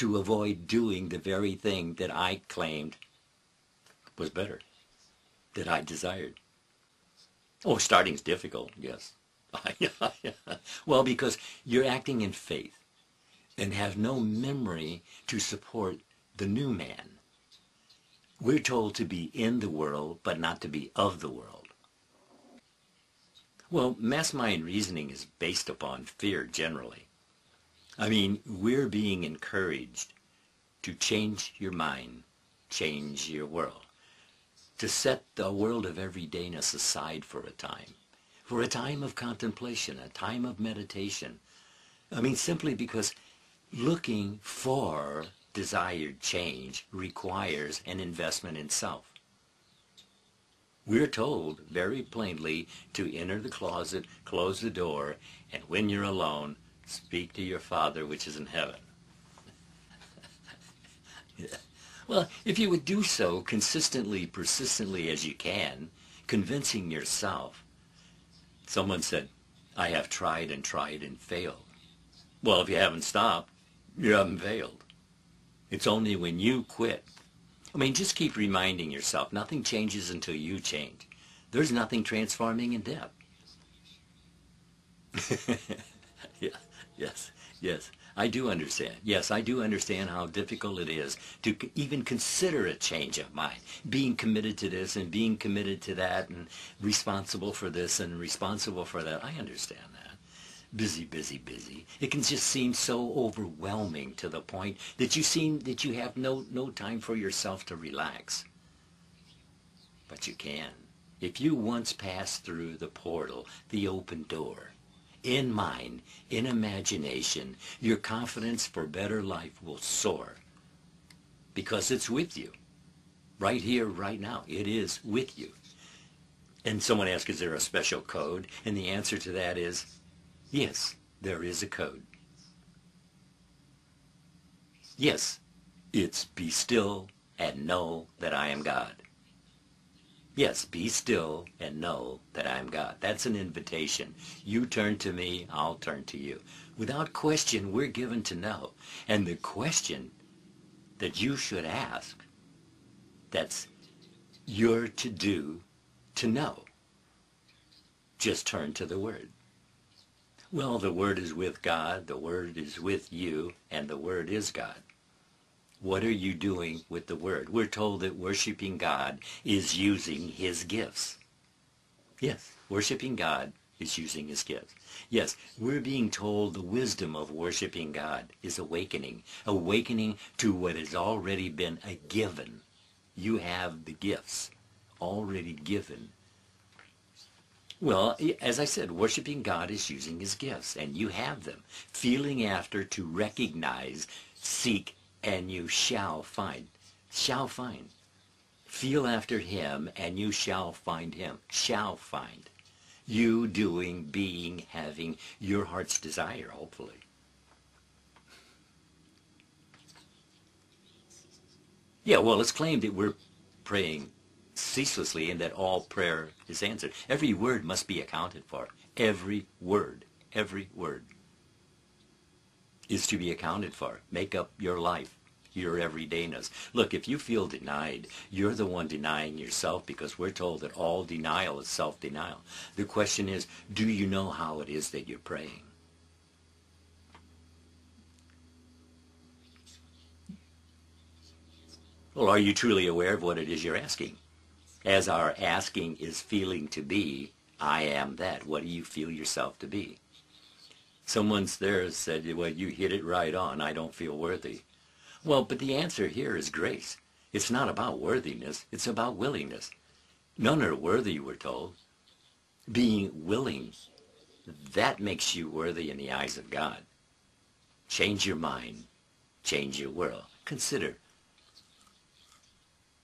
to avoid doing the very thing that I claimed was better, that I desired. Oh, starting's difficult, yes. Well, because you're acting in faith and have no memory to support the new man. We're told to be in the world, but not to be of the world. Well, mass mind reasoning is based upon fear generally. I mean, we're being encouraged to change your mind, change your world, to set the world of everydayness aside for a time of contemplation, a time of meditation. I mean, simply because looking for desired change requires an investment in self. We're told very plainly to enter the closet, close the door, and when you're alone, speak to your Father which is in heaven. Yeah. Well, if you would do so consistently, persistently as you can, convincing yourself. Someone said, I have tried and failed. Well, if you haven't stopped, you haven't failed. It's only when you quit. I mean, just keep reminding yourself, nothing changes until you change. There's nothing transforming in death. Yeah, yes, I do understand. Yes, I do understand how difficult it is to even consider a change of mind. Being committed to this and being committed to that and responsible for this and responsible for that. I understand that. Busy. It can just seem so overwhelming to the point that you have no time for yourself to relax. But you can. If you once pass through the portal, the open door, in mind, in imagination, your confidence for better life will soar. Because it's with you. Right here, right now. It is with you. And someone asks, is there a special code? And the answer to that is, yes, there is a code. Yes, it's be still and know that I am God. Yes, be still and know that I am God. That's an invitation. You turn to me, I'll turn to you. Without question, we're given to know. And the question that you should ask, that's your to do to know. Just turn to the Word. Well, the Word is with God, the Word is with you, and the Word is God. What are you doing with the Word? We're told that worshiping God is using His gifts. Yes, worshiping God is using His gifts. Yes, we're being told the wisdom of worshiping God is awakening. Awakening to what has already been a given. You have the gifts already given. Well, as I said, worshiping God is using His gifts, and you have them. Feeling after to recognize, seek, and you shall find. Shall find. Feel after Him, and you shall find Him. Shall find. You doing, being, having your heart's desire, hopefully. Yeah, well, it's claimed that we're praying ceaselessly and that all prayer is answered. Every word must be accounted for. Every word is to be accounted for. Make up your life, your everydayness. Look, if you feel denied, you're the one denying yourself, because we're told that all denial is self-denial. The question is, do you know how it is that you're praying? Well, are you truly aware of what it is you're asking? As our asking is feeling to be, I am that. What do you feel yourself to be? Someone's there said, well, you hit it right on. I don't feel worthy. Well, but the answer here is grace. It's not about worthiness. It's about willingness. None are worthy, we're told. Being willing, that makes you worthy in the eyes of God. Change your mind. Change your world. Consider,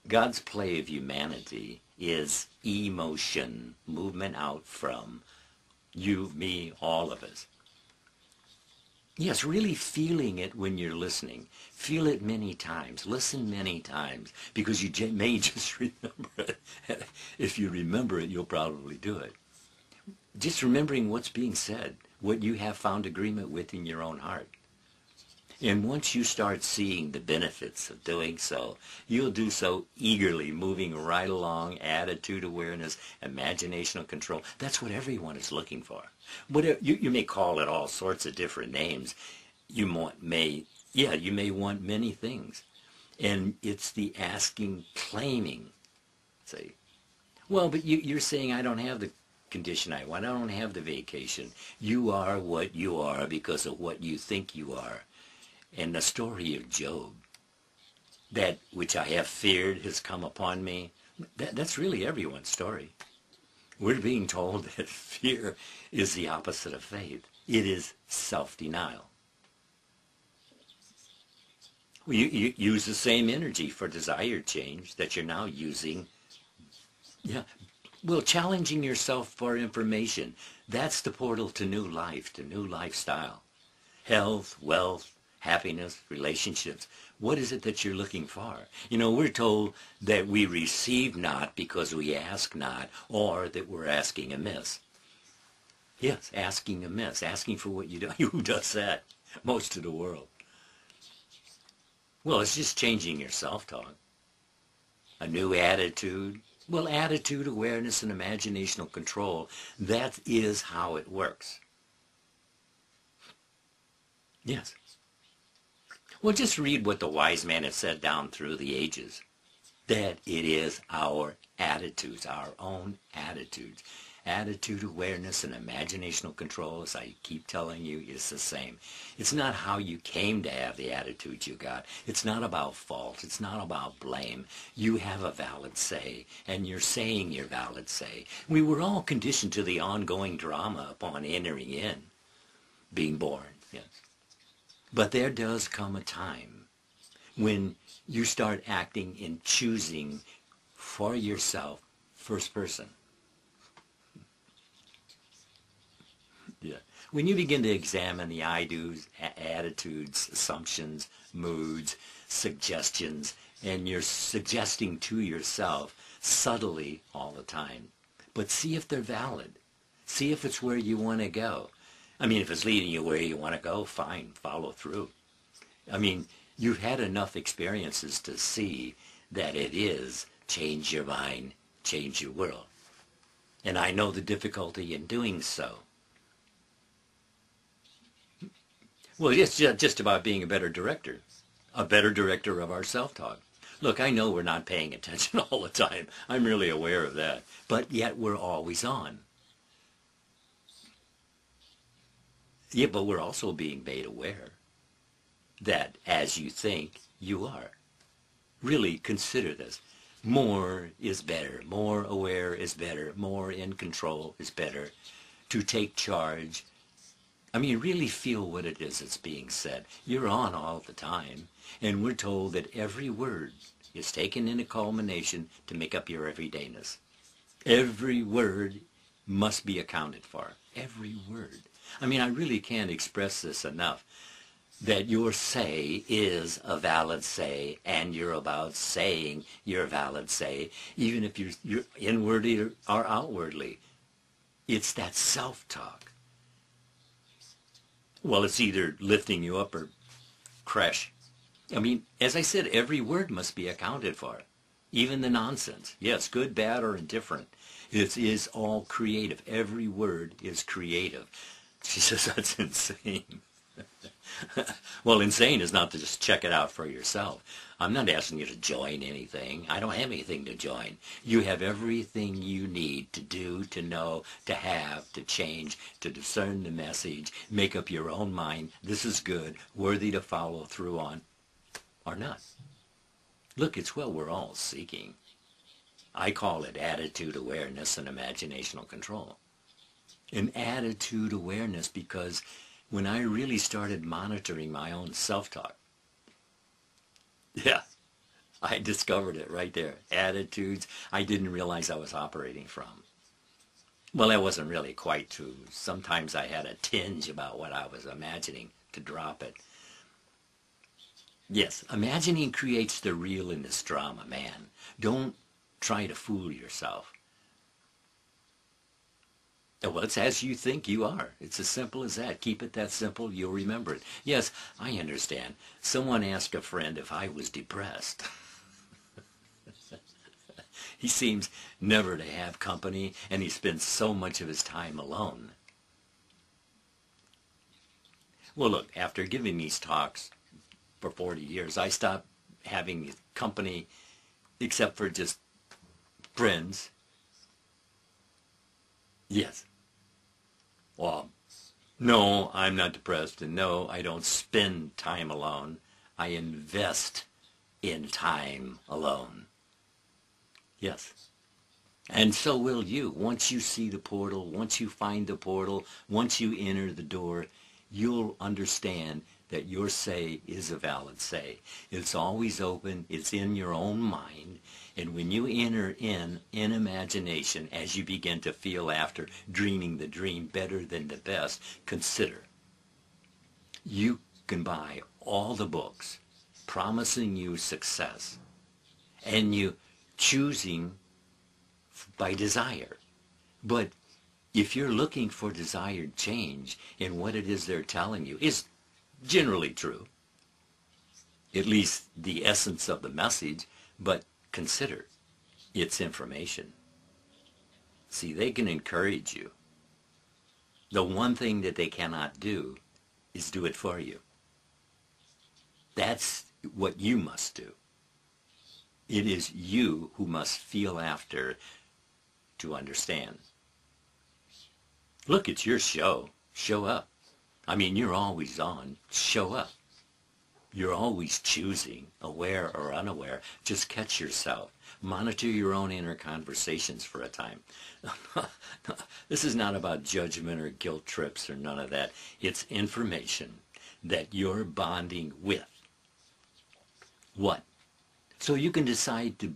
God's play of humanity is emotion, movement out from you, me, all of us. Yes, really feeling it when you're listening. Feel it many times. Listen many times, because you may just remember it. If you remember it, you'll probably do it. Just remembering what's being said, what you have found agreement with in your own heart. And once you start seeing the benefits of doing so, you'll do so eagerly, moving right along, attitude awareness, imaginational control. That's what everyone is looking for. Whatever, you may call it all sorts of different names. You may want many things. And it's the asking, claiming. Say, well, but you're saying I don't have the condition I want. I don't have the vacation. You are what you are because of what you think you are. And the story of Job, that which I have feared has come upon me, that's really everyone's story. We're being told that fear is the opposite of faith. It is self-denial. You use the same energy for desired change that you're now using. Yeah. Well, challenging yourself for information, that's the portal to new life, to new lifestyle. Health, wealth, happiness, relationships. What is it that you're looking for? You know, we're told that we receive not because we ask not, or that we're asking amiss. Yes, asking amiss, asking for what you do. Who does that? Most of the world. Well, it's just changing your self-talk. A new attitude. Well, attitude, awareness, and imaginational control, that is how it works. Yes. Well, just read what the wise man has said down through the ages. That it is our attitudes, our own attitudes. Attitude, awareness, and imaginational control, as I keep telling you, is the same. It's not how you came to have the attitude you got. It's not about fault. It's not about blame. You have a valid say, and you're saying your valid say. We were all conditioned to the ongoing drama upon entering in, being born, yes. But there does come a time when you start acting and choosing for yourself, first person. Yeah. When you begin to examine the I-do's, attitudes, assumptions, moods, suggestions, and you're suggesting to yourself subtly all the time, but see if they're valid. See if it's where you want to go. I mean, if it's leading you where you want to go, fine, follow through. I mean, you've had enough experiences to see that it is change your mind, change your world. And I know the difficulty in doing so. Well, it's just about being a better director of our self-talk. Look, I know we're not paying attention all the time. I'm really aware of that. But yet we're always on. Yeah, but we're also being made aware that as you think, you are. Really consider this. More is better. More aware is better. More in control is better. To take charge. I mean, really feel what it is that's being said. You're on all the time. And we're told that every word is taken in a culmination to make up your everydayness. Every word must be accounted for. Every word. I mean, I really can't express this enough. That your say is a valid say, and you're about saying your valid say, even if you're inwardly or outwardly. It's that self-talk. Well, it's either lifting you up or crash. I mean, as I said, every word must be accounted for. Even the nonsense. Yes, good, bad, or indifferent. It is all creative. Every word is creative. She says that's insane. Well, insane is not to just check it out for yourself. I'm not asking you to join anything. I don't have anything to join. You have everything you need to do, to know, to have, to change, to discern the message, make up your own mind. This is good, worthy to follow through on, or not. Look, it's what we're all seeking. I call it attitude awareness and imaginational control. An attitude awareness because when I really started monitoring my own self-talk, yeah, I discovered it right there. Attitudes I didn't realize I was operating from. Well, that wasn't really quite true. Sometimes I had a tinge about what I was imagining to drop it. Yes, imagining creates the real in this drama, man. Don't try to fool yourself. Well, it's as you think you are. It's as simple as that. Keep it that simple, you'll remember it. Yes, I understand. Someone asked a friend if I was depressed. He seems never to have company, and he spends so much of his time alone. Well, look, after giving these talks for 40 years, I stopped having company except for just friends. Yes. Well, no, I'm not depressed, and no, I don't spend time alone. I invest in time alone. Yes. And so will you. Once you see the portal, once you find the portal, once you enter the door, you'll understand that your say is a valid say. It's always open. It's in your own mind. And when you enter in imagination, as you begin to feel after dreaming the dream better than the best, consider. You can buy all the books promising you success, and you choosing by desire. But if you're looking for desired change, and what it is they're telling you is generally true, at least the essence of the message, but consider its information. See, they can encourage you. The one thing that they cannot do is do it for you. That's what you must do. It is you who must feel after to understand. Look, it's your show. Show up. I mean, you're always on. Show up. You're always choosing, aware or unaware. Just catch yourself. Monitor your own inner conversations for a time. This is not about judgment or guilt trips or none of that. It's information that you're bonding with. What? So you can decide to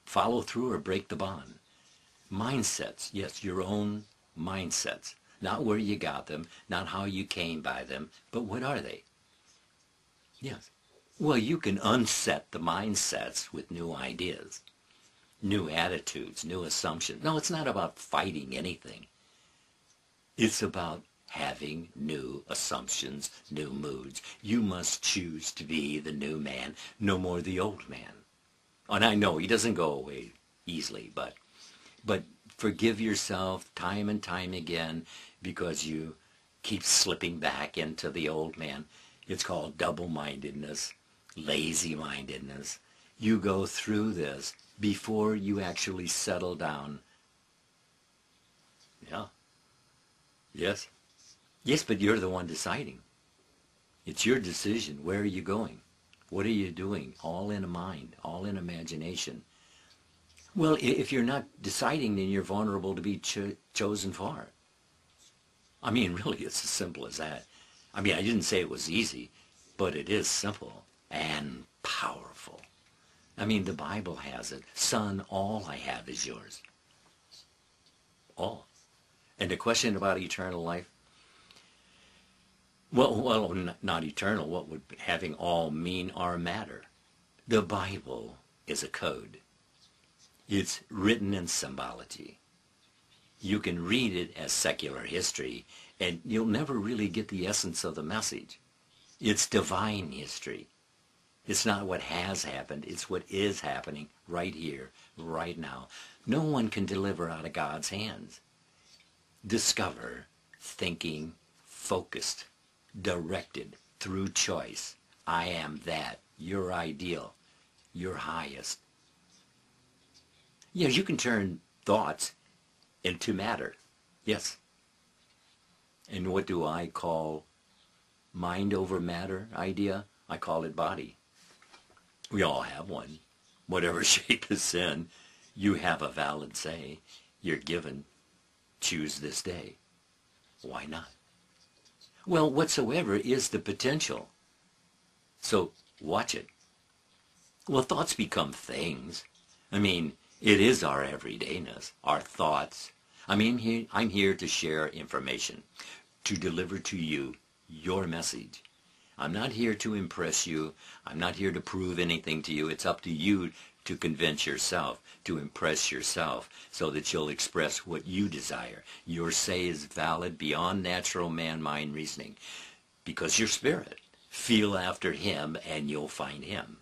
follow through or break the bond. Mindsets, yes, your own mindsets. Not where you got them, not how you came by them, but what are they? Yes. Well, you can unset the mindsets with new ideas, new attitudes, new assumptions. No, it's not about fighting anything. It's about having new assumptions, new moods. You must choose to be the new man, no more the old man. And I know he doesn't go away easily, but forgive yourself time and time again because you keep slipping back into the old man. It's called double-mindedness, lazy-mindedness. You go through this before you actually settle down. Yeah. Yes. Yes, but you're the one deciding. It's your decision. Where are you going? What are you doing? All in a mind, all in imagination. Well, if you're not deciding, then you're vulnerable to be chosen for. I mean, really, it's as simple as that. I mean, I didn't say it was easy, but it is simple and powerful. I mean, the Bible has it. Son, all I have is yours. All. And the question about eternal life, well, not eternal. What would having all mean or matter? The Bible is a code. It's written in symbology. You can read it as secular history, and you'll never really get the essence of the message. It's divine history. It's not what has happened. It's what is happening right here, right now. No one can deliver out of God's hands. Discover, thinking, focused, directed through choice. I am that, your ideal, your highest. Yes, you can turn thoughts into matter. Yes. And what do I call mind over matter idea? I call it body. We all have one. Whatever shape it's in, you have a valid say. You're given. Choose this day. Why not? Well, whatsoever is the potential. So watch it. Well, thoughts become things. I mean, it is our everydayness, our thoughts. I mean, I'm here to share information, to deliver to you your message. I'm not here to impress you. I'm not here to prove anything to you. It's up to you to convince yourself, to impress yourself, so that you'll express what you desire. Your say is valid beyond natural man-mind reasoning, because you're spirit. Feel after him and you'll find him.